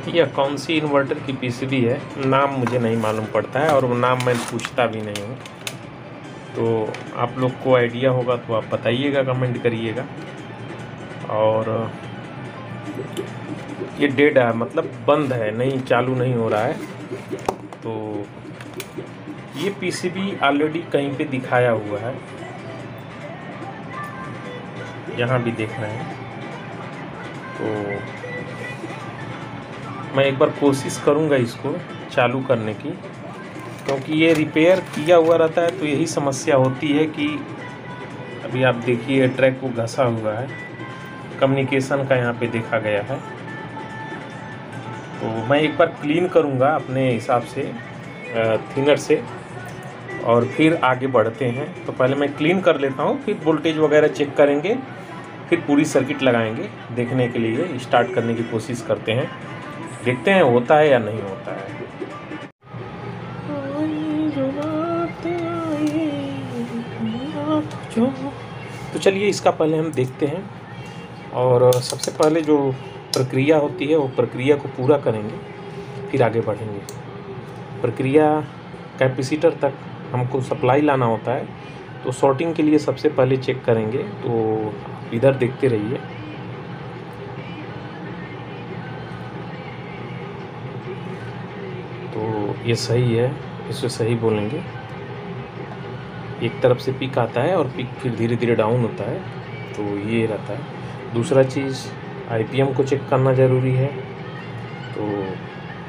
यह कौन सी इन्वर्टर की पीसीबी है, नाम मुझे नहीं मालूम पड़ता है और वो नाम मैं पूछता भी नहीं हूँ। तो आप लोग को आइडिया होगा तो आप बताइएगा, कमेंट करिएगा। और ये डेड है, मतलब बंद है, नहीं चालू नहीं हो रहा है। तो ये पीसीबी ऑलरेडी कहीं पे दिखाया हुआ है, यहाँ भी देख रहे हैं। तो मैं एक बार कोशिश करूँगा इसको चालू करने की, क्योंकि ये रिपेयर किया हुआ रहता है तो यही समस्या होती है कि अभी आप देखिए ट्रैक को घसा हुआ है, कम्युनिकेशन का यहाँ पे देखा गया है। तो मैं एक बार क्लीन करूँगा अपने हिसाब से थिनर से और फिर आगे बढ़ते हैं। तो पहले मैं क्लीन कर लेता हूँ, फिर वोल्टेज वगैरह चेक करेंगे, फिर पूरी सर्किट लगाएंगे। देखने के लिए स्टार्ट करने की कोशिश करते हैं, देखते हैं होता है या नहीं होता है। तो चलिए इसका पहले हम देखते हैं, और सबसे पहले जो प्रक्रिया होती है वो प्रक्रिया को पूरा करेंगे, फिर आगे बढ़ेंगे। प्रक्रिया कैपेसिटर तक हमको सप्लाई लाना होता है, तो शॉर्टिंग के लिए सबसे पहले चेक करेंगे। तो इधर देखते रहिए। तो ये सही है, इसे सही बोलेंगे। एक तरफ से पिक आता है और पिक फिर धीरे धीरे डाउन होता है, तो ये रहता है। दूसरा चीज़ आईपीएम को चेक करना ज़रूरी है। तो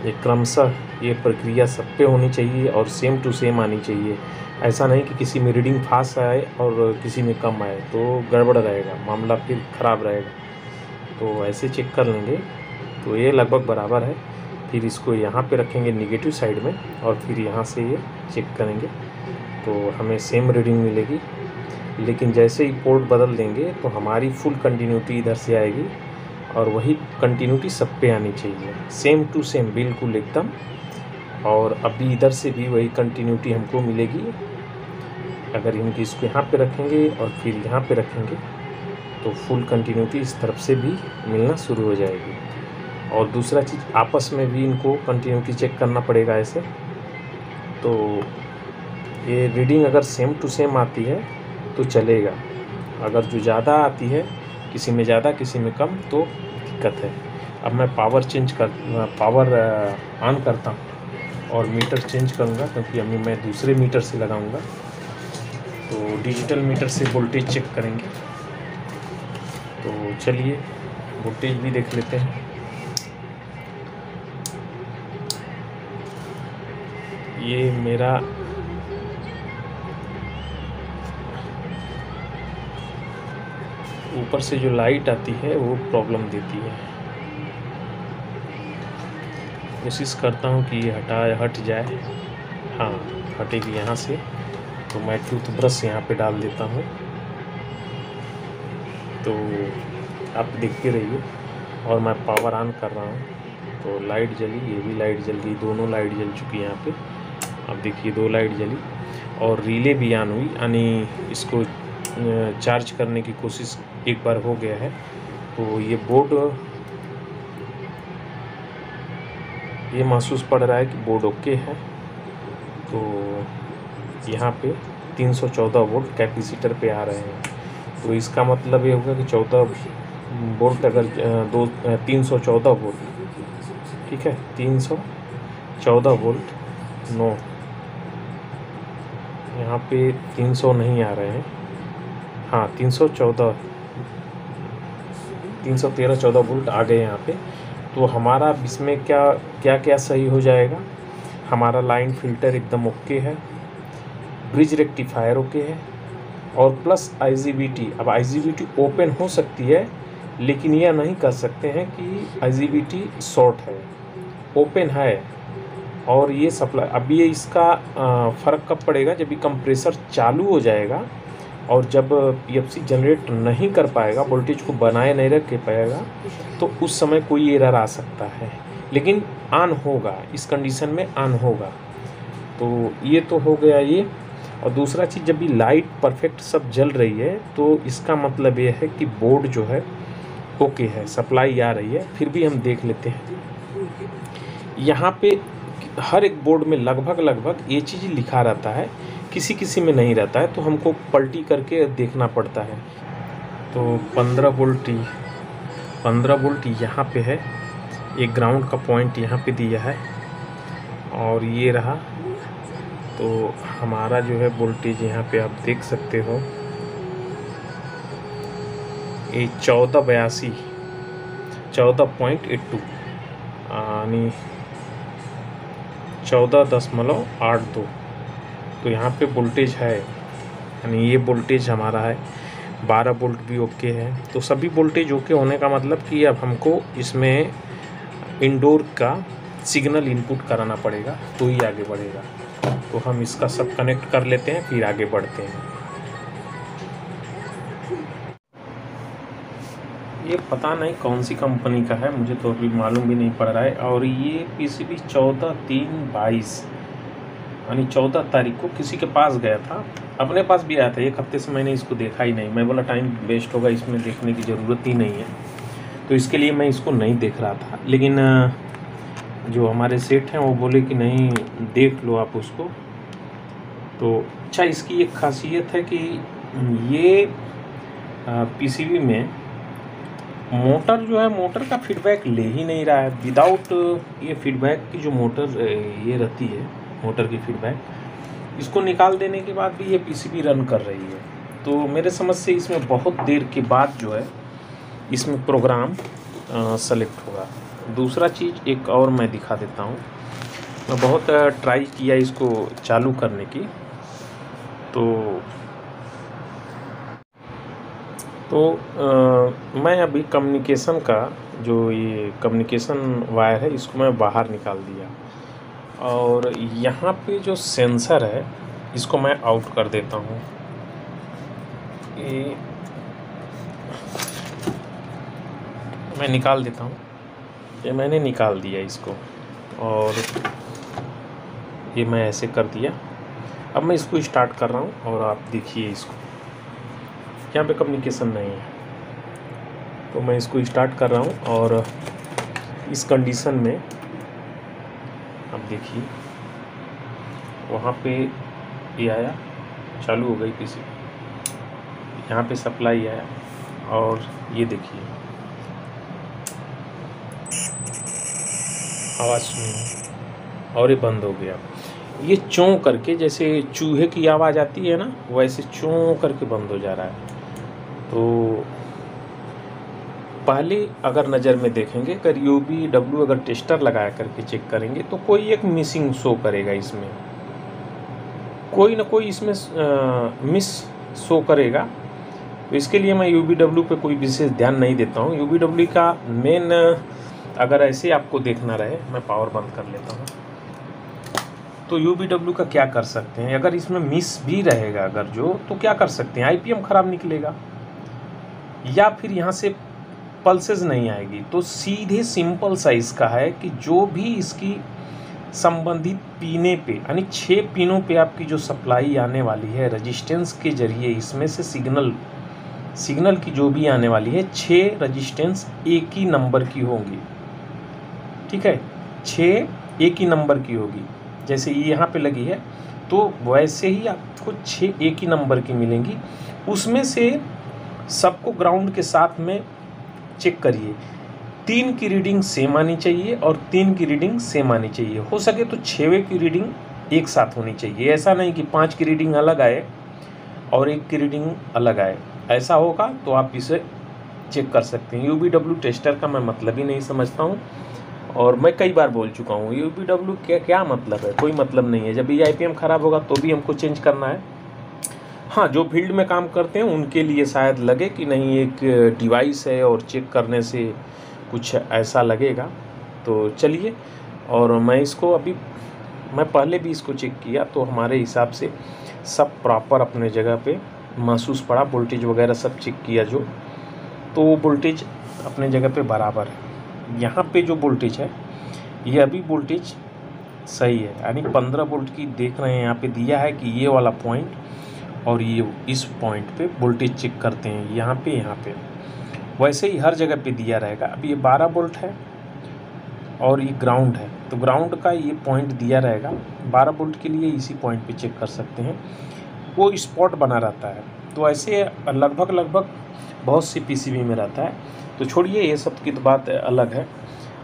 ये क्रमशः ये प्रक्रिया सब पे होनी चाहिए और सेम टू सेम आनी चाहिए। ऐसा नहीं कि किसी में रीडिंग फास्ट आए और किसी में कम आए, तो गड़बड़ रहेगा, मामला फिर ख़राब रहेगा। तो ऐसे चेक कर लेंगे। तो ये लगभग बराबर है। फिर इसको यहाँ पे रखेंगे निगेटिव साइड में और फिर यहाँ से ये चेक करेंगे, तो हमें सेम रीडिंग मिलेगी। लेकिन जैसे ही पोर्ट बदल देंगे तो हमारी फुल कंटिन्यूटी इधर से आएगी और वही कंटिन्यूटी सब पे आनी चाहिए, सेम टू सेम बिल्कुल एकदम। और अभी इधर से भी वही कंटिन्यूटी हमको मिलेगी। अगर हम इसको यहाँ पे रखेंगे और फिर यहाँ पे रखेंगे तो फुल कंटिन्यूटी इस तरफ से भी मिलना शुरू हो जाएगी। और दूसरा चीज़ आपस में भी इनको कंटिन्यूटी चेक करना पड़ेगा ऐसे। तो ये रीडिंग अगर सेम टू सेम आती है तो चलेगा, अगर जो ज़्यादा आती है, किसी में ज़्यादा किसी में कम, तो दिक्कत है। अब मैं पावर ऑन करता हूँ और मीटर चेंज करूँगा, क्योंकि अभी मैं दूसरे मीटर से लगाऊँगा। तो डिजिटल मीटर से वोल्टेज चेक करेंगे। तो चलिए वोल्टेज भी देख लेते हैं। ये मेरा ऊपर से जो लाइट आती है वो प्रॉब्लम देती है। कोशिश करता हूँ कि ये हट जाए। हाँ, हटेगी यहाँ से। तो मैं टूथब्रश यहाँ पे डाल देता हूँ। तो आप देखते रहिए। और मैं पावर ऑन कर रहा हूँ, तो लाइट जली, ये भी लाइट जल गई, दोनों लाइट जल चुकी है यहाँ पे। अब देखिए 2 लाइट जली और रिले भी ऑन हुई, यानी इसको चार्ज करने की कोशिश एक बार हो गया है। तो ये बोर्ड, ये महसूस पड़ रहा है कि बोर्ड ओके है। तो यहाँ पे 314 वोल्ट कैपेसिटर पे आ रहे हैं। तो इसका मतलब ये होगा कि 14 वोल्ट, अगर 314 वोल्ट, ठीक है, 314 वोल्ट, नो, यहाँ पे 300 नहीं आ रहे हैं। हाँ, 313 14 वोल्ट आ गए यहाँ पे। तो हमारा इसमें क्या सही हो जाएगा। हमारा लाइन फिल्टर एकदम ओके है, ब्रिज रेक्टिफायर ओके है, और प्लस IGBT। अब IGBT ओपन हो सकती है, लेकिन यह नहीं कह सकते हैं कि IGBT शॉर्ट है, ओपन है। और ये सप्लाई, अब ये इसका फ़र्क कब पड़ेगा, जब ये कंप्रेसर चालू हो जाएगा और जब PFC जनरेट नहीं कर पाएगा, वोल्टेज को बनाए नहीं रख पाएगा, तो उस समय कोई एरर आ सकता है। लेकिन ऑन होगा, इस कंडीशन में ऑन होगा। तो ये तो हो गया ये। और दूसरा चीज़, जब भी लाइट परफेक्ट सब जल रही है तो इसका मतलब ये है कि बोर्ड जो है ओके है, सप्लाई आ रही है। फिर भी हम देख लेते हैं। यहाँ पे हर एक बोर्ड में लगभग ये चीज़ लिखा रहता है, किसी किसी में नहीं रहता है, तो हमको पलटी करके देखना पड़ता है। तो 15 वोल्ट यहाँ पे है, एक ग्राउंड का पॉइंट यहाँ पे दिया है और ये रहा। तो हमारा जो है वोल्टेज यहाँ पे आप देख सकते हो, ये 1482 यानी 14.82। तो यहाँ पे वोल्टेज है, यानी ये वोल्टेज हमारा है। 12 वोल्ट भी ओके है। तो सभी वोल्टेज ओके होने का मतलब कि अब हमको इसमें इंडोर का सिग्नल इनपुट कराना पड़ेगा तो ही आगे बढ़ेगा। तो हम इसका सब कनेक्ट कर लेते हैं, फिर आगे बढ़ते हैं। ये पता नहीं कौन सी कंपनी का है, मुझे तो अभी मालूम भी नहीं पड़ रहा है। और ये पीसीबी 14/3/22 यानी 14 तारीख को किसी के पास गया था, अपने पास भी आया था। एक हफ्ते से मैंने इसको देखा ही नहीं। मैं बोला टाइम वेस्ट होगा, इसमें देखने की ज़रूरत ही नहीं है, तो इसके लिए मैं इसको नहीं देख रहा था। लेकिन जो हमारे सेठ हैं वो बोले कि नहीं देख लो आप उसको। तो अच्छा, इसकी एक खासियत है कि ये पीसीबी में मोटर जो है, मोटर का फीडबैक ले ही नहीं रहा है। विदाउट ये फीडबैक की जो मोटर ये रहती है, मोटर की फीडबैक, इसको निकाल देने के बाद भी ये पीसीबी रन कर रही है। तो मेरे समझ से इसमें बहुत देर के बाद जो है इसमें प्रोग्राम सेलेक्ट होगा। दूसरा चीज़ एक और मैं दिखा देता हूँ। मैं बहुत ट्राई किया इसको चालू करने की, तो मैं अभी कम्युनिकेशन का जो ये कम्युनिकेशन वायर है इसको मैं बाहर निकाल दिया, और यहाँ पे जो सेंसर है इसको मैं आउट कर देता हूँ। ये मैं निकाल देता हूँ, ये मैंने निकाल दिया इसको, और ये मैं ऐसे कर दिया। अब मैं इसको स्टार्ट कर रहा हूँ और आप देखिए इसको, यहाँ पे कम्युनिकेशन नहीं है। तो मैं इसको स्टार्ट कर रहा हूँ और इस कंडीशन में आप देखिए वहाँ पे ये आया, चालू हो गई पीसी, यहाँ पे सप्लाई आया, और ये देखिए आवाज़ सुनिए, और ये बंद हो गया। ये चों करके, जैसे चूहे की आवाज़ आती है ना, वैसे चों करके बंद हो जा रहा है। तो पहले अगर नज़र में देखेंगे, अगर UBW अगर टेस्टर लगाया करके चेक करेंगे तो कोई एक मिसिंग शो करेगा, इसमें कोई ना कोई इसमें मिस शो करेगा। तो इसके लिए मैं UBW पे कोई विशेष ध्यान नहीं देता हूँ। UBW का मेन, अगर ऐसे आपको देखना रहे, मैं पावर बंद कर लेता हूँ। तो UBW का क्या कर सकते हैं, अगर इसमें मिस भी रहेगा अगर जो, तो क्या कर सकते हैं, IPM ख़राब निकलेगा या फिर यहाँ से पल्सेस नहीं आएगी। तो सीधे सिंपल सा इसका है कि जो भी इसकी संबंधित पीने पे, यानी 6 पिनों पे आपकी जो सप्लाई आने वाली है रेजिस्टेंस के जरिए, इसमें से सिग्नल की जो भी आने वाली है, 6 रेजिस्टेंस एक ही नंबर की होंगी। ठीक है, 6 एक ही नंबर की होगी। जैसे ये यहाँ पे लगी है, तो वैसे ही आपको 6 एक ही नंबर की मिलेंगी। उसमें से सबको ग्राउंड के साथ में चेक करिए, 3 की रीडिंग सेम आनी चाहिए और 3 की रीडिंग सेम आनी चाहिए। हो सके तो 6वें की रीडिंग एक साथ होनी चाहिए। ऐसा नहीं कि 5 की रीडिंग अलग आए और 1 की रीडिंग अलग आए। ऐसा होगा तो आप इसे चेक कर सकते हैं। UBW टेस्टर का मैं मतलब ही नहीं समझता हूँ, और मैं कई बार बोल चुका हूँ UBW क्या मतलब है, कोई मतलब नहीं है। जब ये IPM ख़राब होगा तो भी हमको चेंज करना है। हाँ, जो फील्ड में काम करते हैं उनके लिए शायद लगे कि नहीं एक डिवाइस है और चेक करने से कुछ ऐसा लगेगा। तो चलिए, और मैं इसको अभी, मैं पहले भी इसको चेक किया तो हमारे हिसाब से सब प्रॉपर अपने जगह पे महसूस पड़ा। वोल्टेज वगैरह सब चेक किया जो, तो वो वोल्टेज अपने जगह पे बराबर है। यहाँ पे जो वोल्टेज है ये अभी वोल्टेज सही है, यानी 15 वोल्ट की देख रहे हैं। यहाँ पे दिया है कि ये वाला पॉइंट और ये इस पॉइंट पे वोल्टेज चेक करते हैं, यहाँ पे वैसे ही हर जगह पे दिया रहेगा। अब ये 12 वोल्ट है और ये ग्राउंड है, तो ग्राउंड का ये पॉइंट दिया रहेगा, 12 वोल्ट के लिए इसी पॉइंट पे चेक कर सकते हैं, वो स्पॉट बना रहता है। तो ऐसे लगभग बहुत सी पीसीबी में रहता है। तो छोड़िए, ये सब की तो बात अलग है।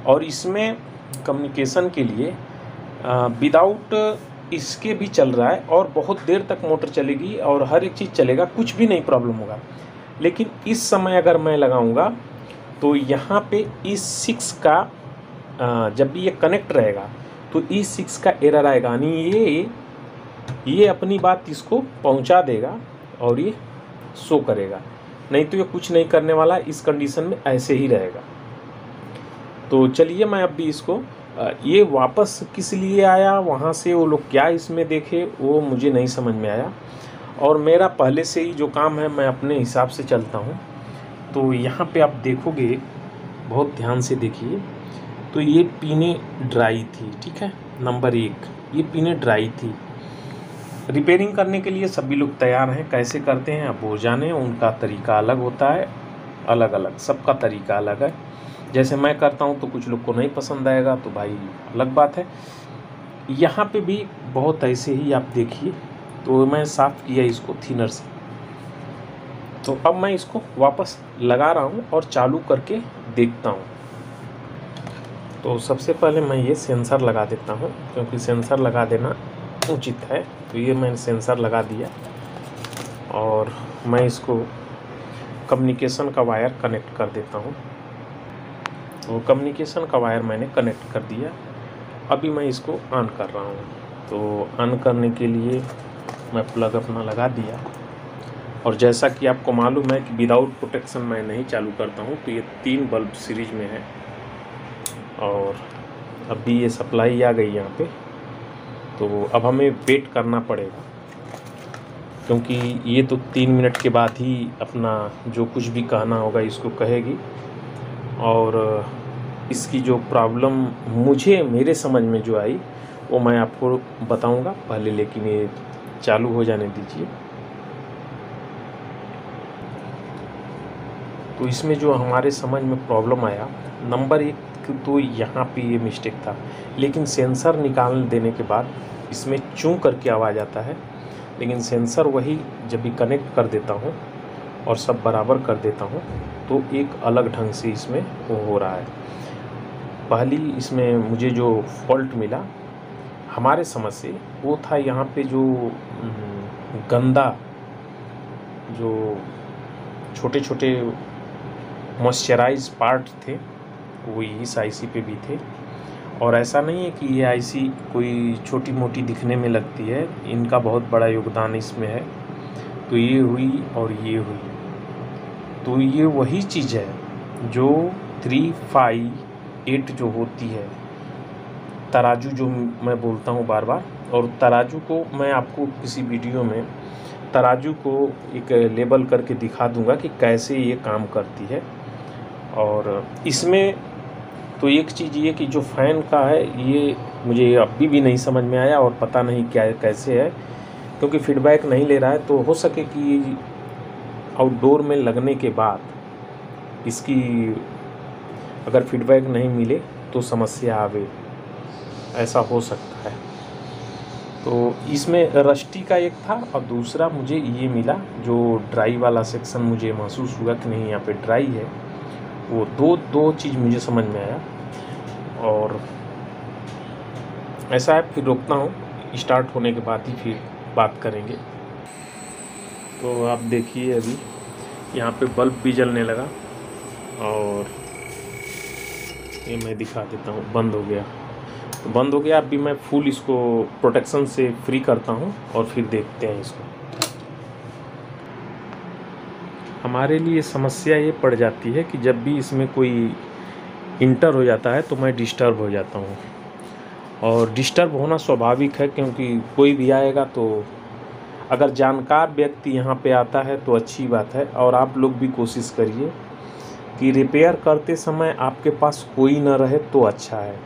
और इसमें कम्युनिकेशन के लिए विदाउट इसके भी चल रहा है और बहुत देर तक मोटर चलेगी और हर एक चीज़ चलेगा, कुछ भी नहीं प्रॉब्लम होगा। लेकिन इस समय अगर मैं लगाऊंगा तो यहाँ पे E6 का जब भी ये कनेक्ट रहेगा तो E6 का एरर आएगा, यानी ये अपनी बात इसको पहुँचा देगा और ये शो करेगा, नहीं तो ये कुछ नहीं करने वाला, इस कंडीशन में ऐसे ही रहेगा। तो चलिए मैं अब भी इसको ये वापस किस लिए आया, वहाँ से वो लोग क्या इसमें देखे, वो मुझे नहीं समझ में आया। और मेरा पहले से ही जो काम है मैं अपने हिसाब से चलता हूँ। तो यहाँ पे आप देखोगे, बहुत ध्यान से देखिए, तो ये पिने ड्राई थी, ठीक है, नंबर 1 ये पिने ड्राई थी। रिपेयरिंग करने के लिए सभी लोग तैयार हैं, कैसे करते हैं अब वो जाने, उनका तरीका अलग होता है, अलग अलग सबका तरीका अलग है। जैसे मैं करता हूँ तो कुछ लोग को नहीं पसंद आएगा, तो भाई अलग बात है। यहाँ पे भी बहुत ऐसे ही आप देखिए, तो मैं साफ़ किया इसको थिनर से। तो अब मैं इसको वापस लगा रहा हूँ और चालू करके देखता हूँ। तो सबसे पहले मैं ये सेंसर लगा देता हूँ, क्योंकि सेंसर लगा देना उचित है। तो ये मैंने सेंसर लगा दिया और मैं इसको कम्युनिकेशन का वायर कनेक्ट कर देता हूँ। तो कम्युनिकेशन का वायर मैंने कनेक्ट कर दिया। अभी मैं इसको ऑन कर रहा हूँ। तो ऑन करने के लिए मैं प्लग अपना लगा दिया, और जैसा कि आपको मालूम है कि विदाउट प्रोटेक्शन मैं नहीं चालू करता हूँ। तो ये 3 बल्ब सीरीज में है और अभी ये सप्लाई आ गई यहाँ पे। तो अब हमें वेट करना पड़ेगा, क्योंकि ये तो 3 मिनट के बाद ही अपना जो कुछ भी कहना होगा इसको कहेगी। और इसकी जो प्रॉब्लम मुझे मेरे समझ में जो आई वो मैं आपको बताऊंगा पहले, लेकिन ये चालू हो जाने दीजिए। तो इसमें जो हमारे समझ में प्रॉब्लम आया, नंबर 1 तो यहाँ पे ये मिस्टेक था, लेकिन सेंसर निकाल देने के बाद इसमें चूं करके आवाज़ आता है। लेकिन सेंसर वही जब भी कनेक्ट कर देता हूँ और सब बराबर कर देता हूँ तो एक अलग ढंग से इसमें वो हो रहा है। पहली इसमें मुझे जो फॉल्ट मिला हमारे समझ से, वो था यहाँ पे जो गंदा, जो छोटे छोटे मॉइस्चराइज पार्ट थे वो इस आईसी पे भी थे। और ऐसा नहीं है कि ये आईसी कोई छोटी मोटी दिखने में लगती है, इनका बहुत बड़ा योगदान इसमें है। तो ये हुई और ये हुई, तो ये वही चीज़ है जो 358 जो होती है, तराजू जो मैं बोलता हूँ बार बार। और तराजू को मैं आपको किसी वीडियो में तराजू को एक लेबल करके दिखा दूंगा कि कैसे ये काम करती है। और इसमें तो एक चीज़ ये कि जो फ़ैन का है ये मुझे अभी भी नहीं समझ में आया, और पता नहीं क्या कैसे है, क्योंकि फीडबैक नहीं ले रहा है। तो हो सके कि आउटडोर में लगने के बाद इसकी अगर फीडबैक नहीं मिले तो समस्या आवे, ऐसा हो सकता है। तो इसमें रस्टी का एक था, और दूसरा मुझे ये मिला जो ड्राई वाला सेक्शन, मुझे महसूस हुआ कि नहीं यहाँ पे ड्राई है। वो दो चीज़ मुझे समझ में आया। और ऐसा है, फिर रोकता हूँ, स्टार्ट होने के बाद ही फिर बात करेंगे। तो आप देखिए अभी यहाँ पे बल्ब भी जलने लगा, और ये मैं दिखा देता हूँ, बंद हो गया। तो बंद हो गया। अभी मैं फुल इसको प्रोटेक्शन से फ्री करता हूँ और फिर देखते हैं इसको। हमारे लिए समस्या ये पड़ जाती है कि जब भी इसमें कोई इंटर हो जाता है तो मैं डिस्टर्ब हो जाता हूँ, और डिस्टर्ब होना स्वाभाविक है, क्योंकि कोई भी आएगा तो अगर जानकार व्यक्ति यहाँ पे आता है तो अच्छी बात है। और आप लोग भी कोशिश करिए कि रिपेयर करते समय आपके पास कोई ना रहे तो अच्छा है।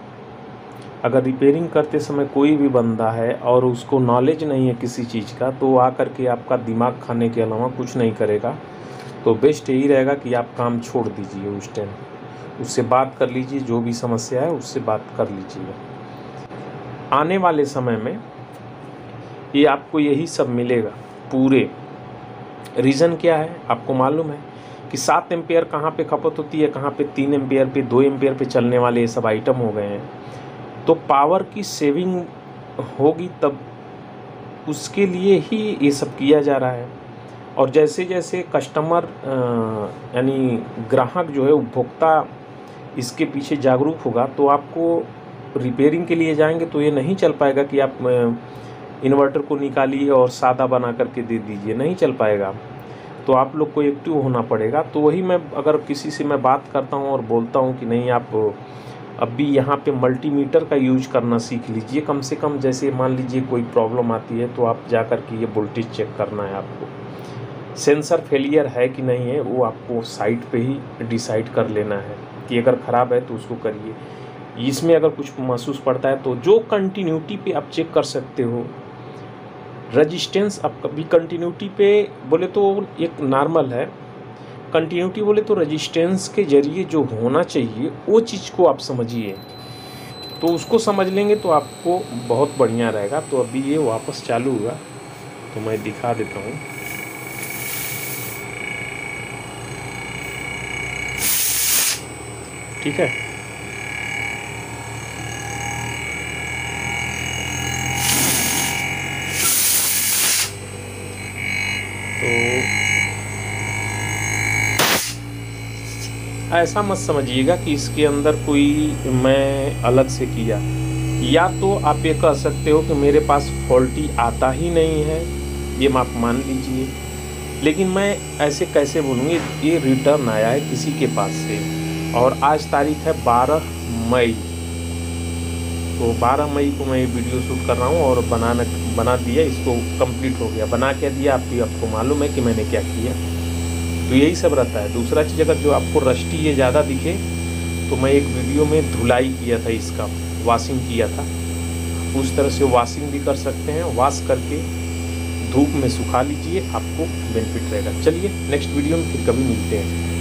अगर रिपेयरिंग करते समय कोई भी बंदा है और उसको नॉलेज नहीं है किसी चीज़ का, तो आकर के आपका दिमाग खाने के अलावा कुछ नहीं करेगा। तो बेस्ट यही रहेगा कि आप काम छोड़ दीजिए, उस टाइम उससे बात कर लीजिए, जो भी समस्या है उससे बात कर लीजिएगा। आने वाले समय में ये आपको यही सब मिलेगा पूरे। रीज़न क्या है आपको मालूम है कि 7 एम्पेयर कहाँ पे खपत होती है, कहाँ पे 3 एम्पेयर पे, 2 एम्पेयर पे चलने वाले ये सब आइटम हो गए हैं। तो पावर की सेविंग होगी तब, उसके लिए ही ये सब किया जा रहा है। और जैसे जैसे कस्टमर यानी ग्राहक जो है, उपभोक्ता इसके पीछे जागरूक होगा, तो आपको रिपेयरिंग के लिए जाएंगे तो ये नहीं चल पाएगा कि आप इन्वर्टर को निकालिए और सादा बना करके दे दीजिए, नहीं चल पाएगा। तो आप लोग को एक्टिव होना पड़ेगा। तो वही मैं अगर किसी से मैं बात करता हूँ और बोलता हूँ कि नहीं आप अभी यहाँ पे मल्टीमीटर का यूज करना सीख लीजिए, कम से कम जैसे मान लीजिए कोई प्रॉब्लम आती है तो आप जा कर के ये वोल्टेज चेक करना है आपको, सेंसर फेलियर है कि नहीं है वो आपको साइट पे ही डिसाइड कर लेना है कि अगर ख़राब है तो उसको करिए। इसमें अगर कुछ महसूस पड़ता है तो जो कंटिन्यूटी पे आप चेक कर सकते हो, रजिस्टेंस आप कभी कंटिन्यूटी पे बोले तो एक नॉर्मल है, कंटिन्यूटी बोले तो रजिस्टेंस के जरिए जो होना चाहिए वो चीज़ को आप समझिए, तो उसको समझ लेंगे तो आपको बहुत बढ़िया रहेगा। तो अभी ये वापस चालू हुआ तो मैं दिखा देता हूँ। ठीक है, तो ऐसा मत समझिएगा कि इसके अंदर कोई मैं अलग से किया, या तो आप ये कह सकते हो कि मेरे पास फॉल्टी आता ही नहीं है, ये आप मान लीजिए। लेकिन मैं ऐसे कैसे बोलूँगी, ये रिटर्न आया है किसी के पास से और आज तारीख है 12 मई। तो 12 मई को मैं ये वीडियो शूट कर रहा हूँ और बना दिया, इसको कंप्लीट हो गया। बना क्या दिया आपको मालूम है कि मैंने क्या किया। तो यही सब रहता है। दूसरा चीज़, अगर जो आपको रस्टी ये ज़्यादा दिखे तो मैं एक वीडियो में धुलाई किया था, इसका वॉशिंग किया था, उस तरह से वॉशिंग भी कर सकते हैं। वॉश करके धूप में सुखा लीजिए, आपको बेनिफिट रहेगा। चलिए नेक्स्ट वीडियो में फिर कभी मिलते हैं।